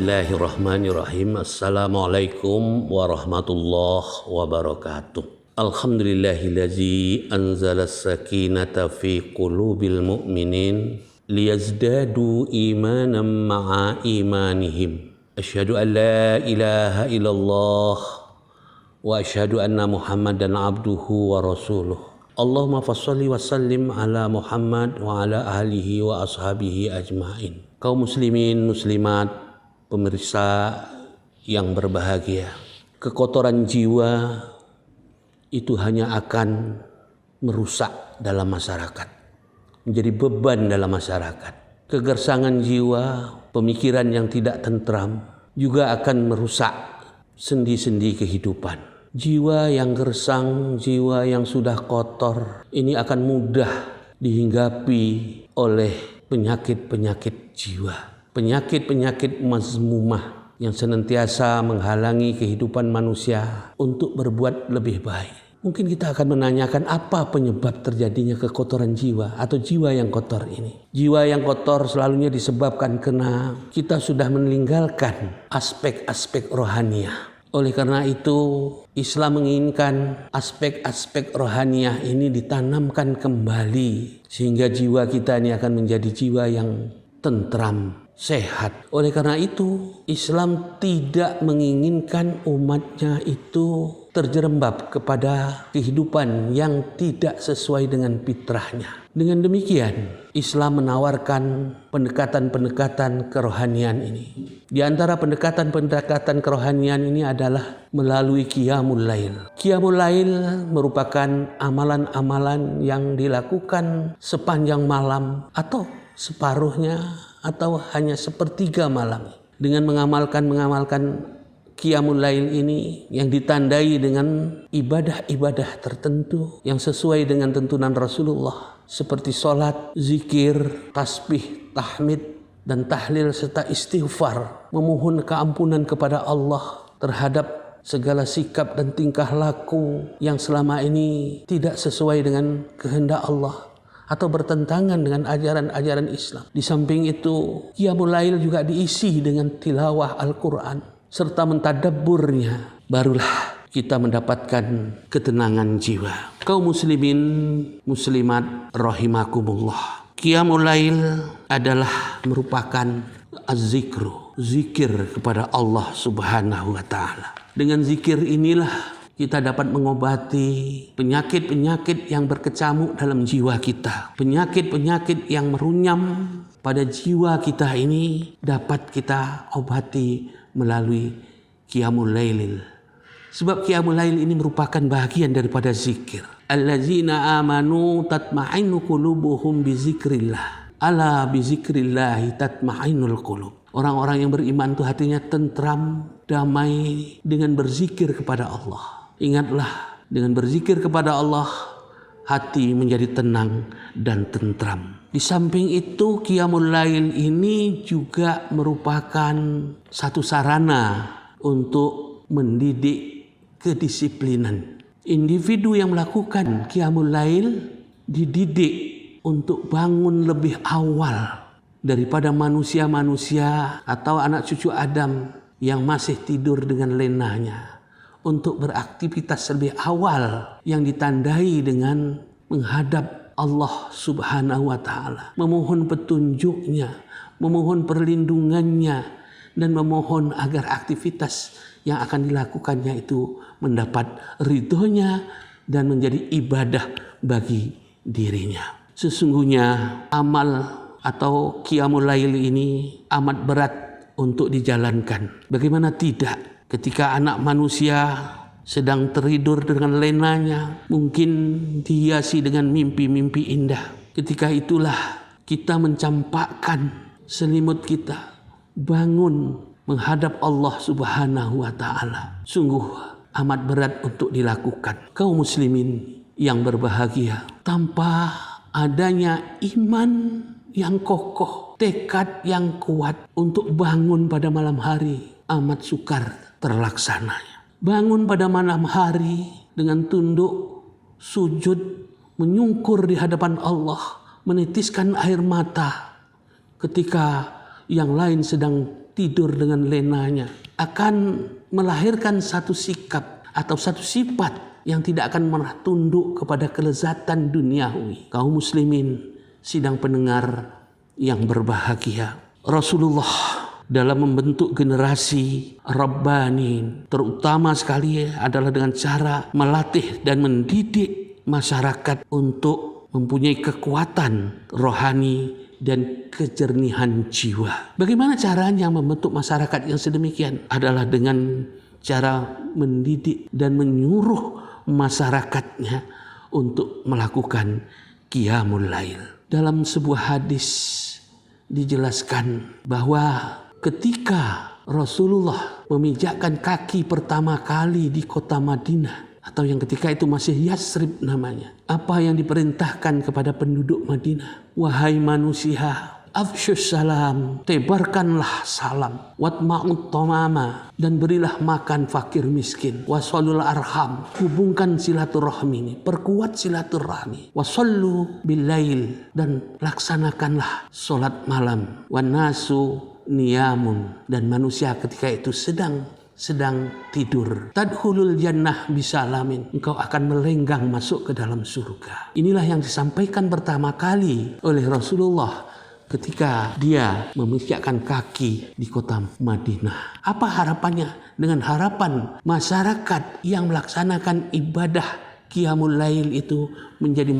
Bismillahirrahmanirrahim. Assalamualaikum warahmatullahi wabarakatuh. Alhamdulillahillazi anzala as-sakinata fi qulubil mu'minin liyazdadu imanan ma'a imanihim. Asyhadu an la ilaha illallah wa asyhadu anna Muhammadan abduhu wa rasuluh. Allahumma fassalli wa sallim ala Muhammad wa ala ahlihi wa ashabihi ajma'in. Kaum muslimin muslimat, pemirsa yang berbahagia, kekotoran jiwa itu hanya akan merusak dalam masyarakat, menjadi beban dalam masyarakat. Kegersangan jiwa, pemikiran yang tidak tentram juga akan merusak sendi-sendi kehidupan. Jiwa yang gersang, jiwa yang sudah kotor, ini akan mudah dihinggapi oleh penyakit-penyakit jiwa, penyakit-penyakit mazmumah yang senantiasa menghalangi kehidupan manusia untuk berbuat lebih baik. Mungkin kita akan menanyakan apa penyebab terjadinya kekotoran jiwa atau jiwa yang kotor ini. Jiwa yang kotor selalunya disebabkan karena kita sudah meninggalkan aspek-aspek rohaniah. Oleh karena itu, Islam menginginkan aspek-aspek rohaniah ini ditanamkan kembali sehingga jiwa kita ini akan menjadi jiwa yang tentram, sehat. Oleh karena itu, Islam tidak menginginkan umatnya itu terjerembab kepada kehidupan yang tidak sesuai dengan fitrahnya. Dengan demikian, Islam menawarkan pendekatan-pendekatan kerohanian ini. Di antara pendekatan-pendekatan kerohanian ini adalah melalui Qiyamul Lail. Qiyamul Lail merupakan amalan-amalan yang dilakukan sepanjang malam atau separuhnya atau hanya sepertiga malam. Dengan mengamalkan Qiyamul Lail ini yang ditandai dengan ibadah-ibadah tertentu yang sesuai dengan tuntunan Rasulullah seperti sholat, zikir, tasbih, tahmid, dan tahlil serta istighfar, memohon keampunan kepada Allah terhadap segala sikap dan tingkah laku yang selama ini tidak sesuai dengan kehendak Allah atau bertentangan dengan ajaran-ajaran Islam. Di samping itu, Qiyamul Lail juga diisi dengan tilawah Al-Quran serta mentadabburnya, barulah kita mendapatkan ketenangan jiwa. Kaum muslimin muslimat rahimakumullah, Qiyamul Lail adalah merupakan az-zikru, zikir kepada Allah Subhanahu wa taala. Dengan zikir inilah kita dapat mengobati penyakit-penyakit yang berkecamuk dalam jiwa kita. Penyakit-penyakit yang merunyam pada jiwa kita ini dapat kita obati melalui Qiyamul Lail. Sebab Qiyamul Lail ini merupakan bahagian daripada zikir. Allazina amanu tatma'innu qulubuhum bizikrillah. Ala bizikrillah tatma'innul qulub. Orang-orang yang beriman itu hatinya tentram, damai dengan berzikir kepada Allah. Ingatlah, dengan berzikir kepada Allah, hati menjadi tenang dan tentram. Di samping itu, Qiyamul Lail ini juga merupakan satu sarana untuk mendidik kedisiplinan. Individu yang melakukan Qiyamul Lail dididik untuk bangun lebih awal daripada manusia-manusia atau anak cucu Adam yang masih tidur dengan lenahnya, untuk beraktivitas lebih awal yang ditandai dengan menghadap Allah Subhanahu wa taala, memohon petunjuknya, memohon perlindungannya, dan memohon agar aktivitas yang akan dilakukannya itu mendapat ridhonya dan menjadi ibadah bagi dirinya. Sesungguhnya amal atau Qiyamul Lail ini amat berat untuk dijalankan. Bagaimana tidak ketika anak manusia sedang tertidur dengan lenanya, mungkin dihiasi dengan mimpi-mimpi indah. Ketika itulah kita mencampakkan selimut kita, bangun menghadap Allah Subhanahu wa taala. Sungguh amat berat untuk dilakukan. Kaum muslimin yang berbahagia, tanpa adanya iman yang kokoh, tekad yang kuat untuk bangun pada malam hari, amat sukar terlaksananya. Bangun pada malam hari dengan tunduk, sujud, menyungkur di hadapan Allah, menitiskan air mata ketika yang lain sedang tidur dengan lenanya akan melahirkan satu sikap atau satu sifat yang tidak akan pernah tunduk kepada kelezatan duniawi. Kaum muslimin, sidang pendengar yang berbahagia, Rasulullah dalam membentuk generasi Rabbani terutama sekali adalah dengan cara melatih dan mendidik masyarakat untuk mempunyai kekuatan rohani dan kejernihan jiwa. Bagaimana caranya membentuk masyarakat yang sedemikian? Adalah dengan cara mendidik dan menyuruh masyarakatnya untuk melakukan qiyamul lail. Dalam sebuah hadis dijelaskan bahwa ketika Rasulullah memijakkan kaki pertama kali di kota Madinah, atau yang ketika itu masih Yasrib namanya, apa yang diperintahkan kepada penduduk Madinah? Wahai manusia, afsyus salam, tebarkanlah salam, watma'ut tamama, dan berilah makan fakir miskin, wasalul arham, hubungkan silaturahmi ini, perkuat silaturahmi, wasallu billail, dan laksanakanlah solat malam, wanasu niyamun, dan manusia ketika itu sedang tidur. Tadkhulul jannah bisalamin, engkau akan melenggang masuk ke dalam surga. Inilah yang disampaikan pertama kali oleh Rasulullah ketika dia memikirkan kaki di kota Madinah. Apa harapannya? Dengan harapan masyarakat yang melaksanakan ibadah qiyamul lail itu menjadi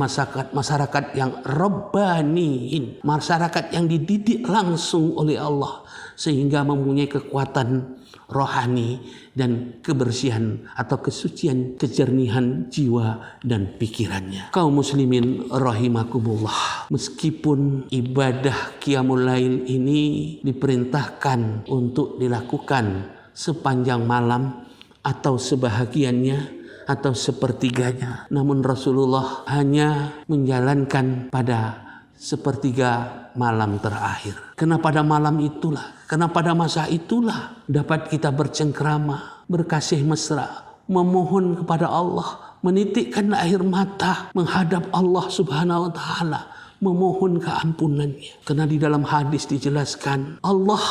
masyarakat yang rabbaniin, masyarakat yang dididik langsung oleh Allah sehingga mempunyai kekuatan rohani dan kebersihan atau kesucian, kejernihan jiwa dan pikirannya. Kaum muslimin rahimakumullah, meskipun ibadah qiyamul lail ini diperintahkan untuk dilakukan sepanjang malam atau sebahagiannya atau sepertiganya, namun Rasulullah hanya menjalankan pada sepertiga malam terakhir. Karena pada malam itulah, karena pada masa itulah dapat kita bercengkrama, berkasih mesra, memohon kepada Allah, menitikkan air mata menghadap Allah Subhanahu wa taala, memohon keampunannya. Karena di dalam hadis dijelaskan Allah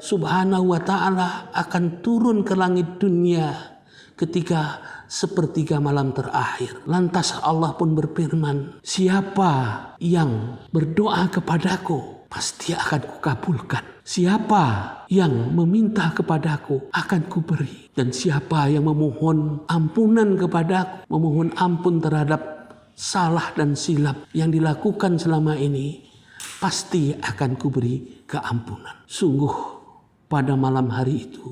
Subhanahu wa taala akan turun ke langit dunia ketika sepertiga malam terakhir. Lantas Allah pun berfirman, siapa yang berdoa kepadaku, pasti akan kukabulkan. Siapa yang meminta kepadaku, akan kuberi. Dan siapa yang memohon ampunan kepadaku, memohon ampun terhadap salah dan silap yang dilakukan selama ini, pasti akan kuberi keampunan. Sungguh pada malam hari itu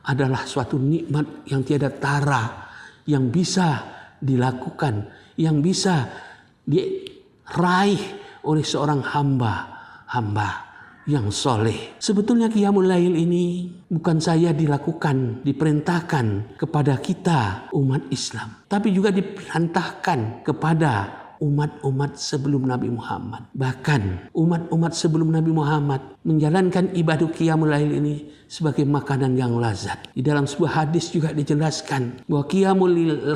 adalah suatu nikmat yang tiada tara, yang bisa dilakukan, yang bisa diraih oleh seorang hamba yang soleh. Sebetulnya qiyamul lail ini bukan saja dilakukan, diperintahkan kepada kita umat Islam, tapi juga diperintahkan kepada umat-umat sebelum Nabi Muhammad. Bahkan umat-umat sebelum Nabi Muhammad menjalankan ibadah qiyamul lail ini sebagai makanan yang lazat. Di dalam sebuah hadis juga dijelaskan bahwa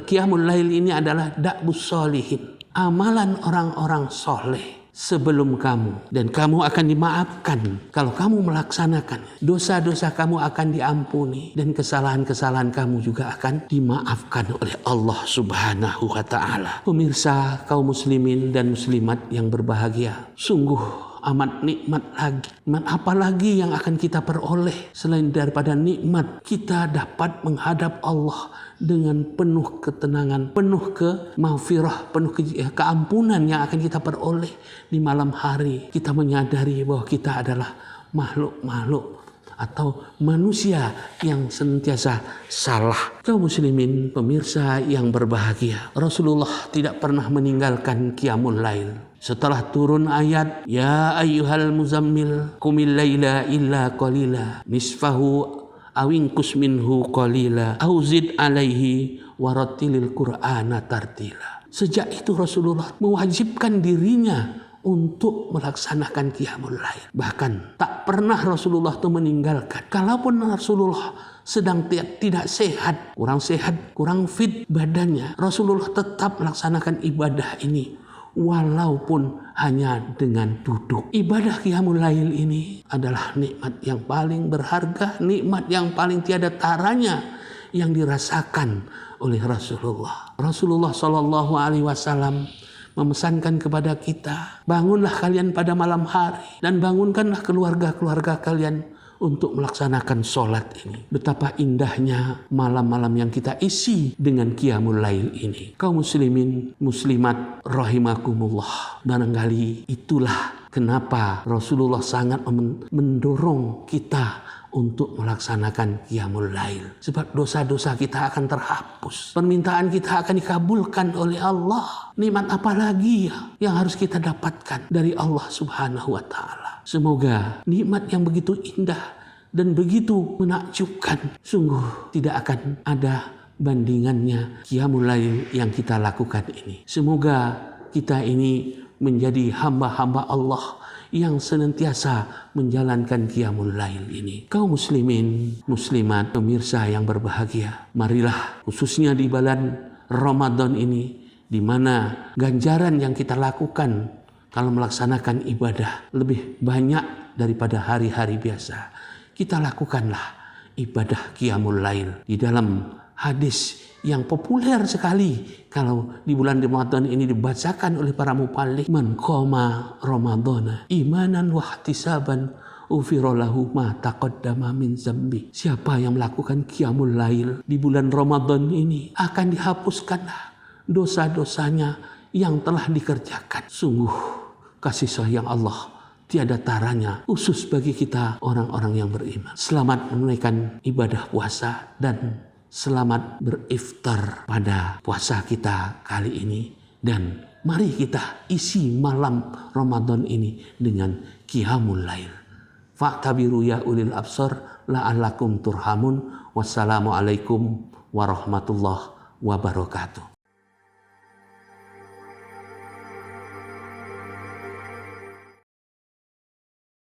qiyamul lail ini adalah da'bus sholihin, amalan orang-orang soleh sebelum kamu, dan kamu akan dimaafkan kalau kamu melaksanakan. Dosa-dosa kamu akan diampuni dan kesalahan-kesalahan kamu juga akan dimaafkan oleh Allah Subhanahu wa taala. Pemirsa kaum muslimin dan muslimat yang berbahagia, sungguh amat nikmat lagi. Nikmat apa lagi yang akan kita peroleh selain daripada nikmat kita dapat menghadap Allah dengan penuh ketenangan, penuh kemaghfirah, penuh keampunan yang akan kita peroleh di malam hari. Kita menyadari bahwa kita adalah makhluk-makhluk atau manusia yang senantiasa salah. Kaum muslimin pemirsa yang berbahagia, Rasulullah tidak pernah meninggalkan qiyamul lail. Setelah turun ayat ya ayyuhal muzammil qumil laila illa qalila nisfahu awinkus minhu qalila auzid alaihi warattilil qur'ana tartila. Sejak itu Rasulullah mewajibkan dirinya untuk melaksanakan qiyamul lail. Bahkan tak pernah Rasulullah itu meninggalkan. Kalaupun Rasulullah sedang tidak sehat, kurang fit badannya, Rasulullah tetap melaksanakan ibadah ini walaupun hanya dengan duduk. Ibadah qiyamul lail ini adalah nikmat yang paling berharga, nikmat yang paling tiada taranya yang dirasakan oleh Rasulullah. Rasulullah Shallallahu Alaihi Wasallam memesankan kepada kita, bangunlah kalian pada malam hari dan bangunkanlah keluarga-keluarga kalian untuk melaksanakan sholat ini. Betapa indahnya malam-malam yang kita isi dengan qiyamul lail ini. Kaum muslimin, muslimat rahimakumullah. Barangkali itulah kenapa Rasulullah sangat mendorong kita untuk melaksanakan qiyamul lail. Sebab dosa-dosa kita akan terhapus. Permintaan kita akan dikabulkan oleh Allah. Nikmat apa lagi yang harus kita dapatkan dari Allah Subhanahu wa Ta'ala. Semoga nikmat yang begitu indah dan begitu menakjubkan sungguh tidak akan ada bandingannya qiyamul lail yang kita lakukan ini. Semoga kita ini menjadi hamba-hamba Allah yang senantiasa menjalankan qiyamul lail ini. Kaum muslimin, muslimat, pemirsa yang berbahagia, marilah khususnya di bulan Ramadan ini, di mana ganjaran yang kita lakukan kalau melaksanakan ibadah lebih banyak daripada hari-hari biasa. Kita lakukanlah ibadah qiyamul lail. Di dalam hadis yang populer sekali kalau di bulan Ramadan ini dibacakan oleh para mubalik, man qama ramadhana imanan wa ihtisaban ufira lahu ma taqaddama min zambi. Siapa yang melakukan qiyamul lail di bulan Ramadan ini akan dihapuskanlah dosa-dosanya yang telah dikerjakan. Sungguh kasih sayang Allah tiada taranya khusus bagi kita orang-orang yang beriman. Selamat menunaikan ibadah puasa dan selamat beriftar pada puasa kita kali ini. Dan mari kita isi malam Ramadan ini dengan qiyamul lail. Fa'tabiru ya ulil absar la'allakum turhamun. Wassalamualaikum warahmatullahi wabarakatuh.